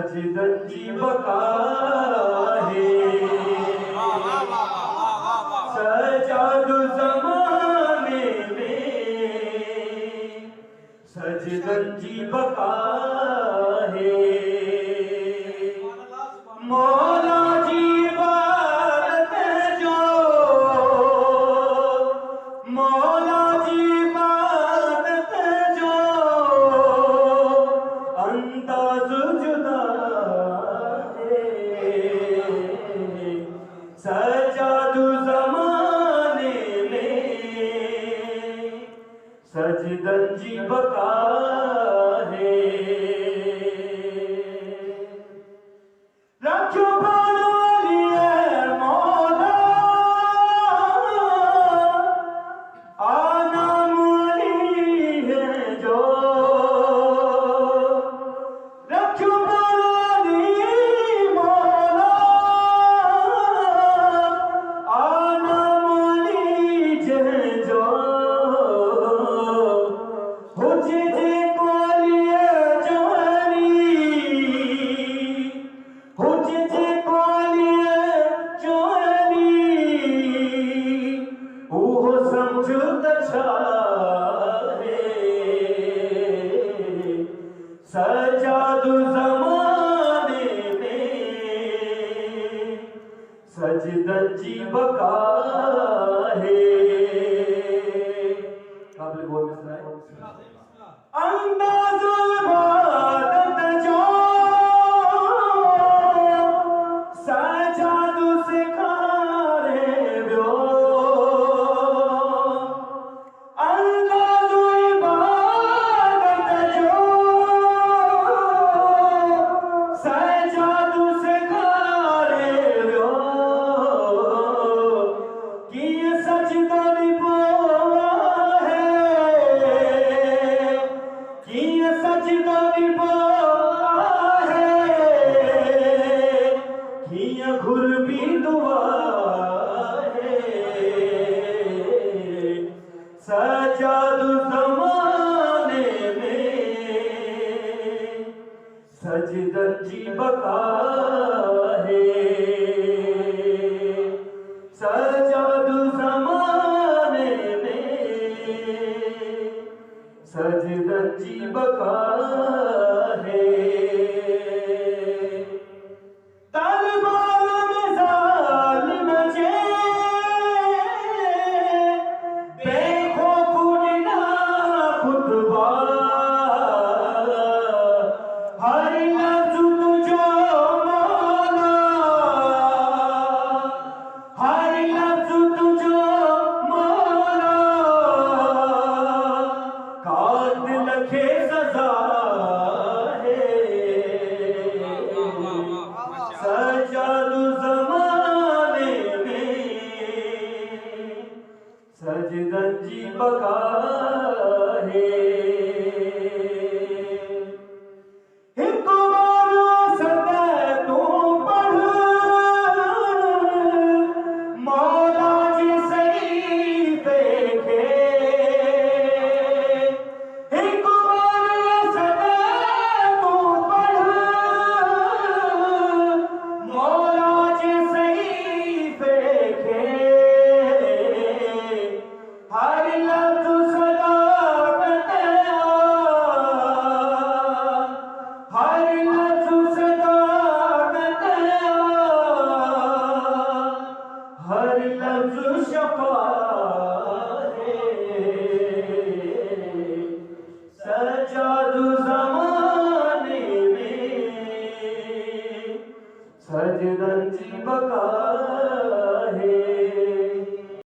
सजदन जी बका है सजादु ज़माने में सजदन जी बका है मौला जी बात जो मौला जी बात जो अंदाज़ जुदा है सजादु ज़माने में सजदन जी बका है रखो बालिए मौला आना मुली है जो रखो बालिए मौला आना मुली है जो हो जे कोलिए जोली हो जे कोलिए जोली वो समझ दछा सजादु ज़माने में सजदन जी बका है काबिल बोल में सुनाए अंदाज़ इबादत जो सजादु सिखारे व्यो अंदाज़ इबादत जो सजादु सिखारे व्यो कि सजदा निभो सजदा निभा है किया घुर भी दुआ है सजादु ज़माने में सजदन जी बका है सजादु ज़माने में सजदन जी बका है तलवार में ज़ालिम जे बेखौफ निना खुतबा हर लफ्ज़ तुझो मौला हर लफ्ज़ तुझो मौला कातिल के सजा है सजादु ज़माने में सजदन जी बका है मौला जी सही देखे हर लफ्ज़ शफ़ा सजादु ज़माने में सजदन जी बका है।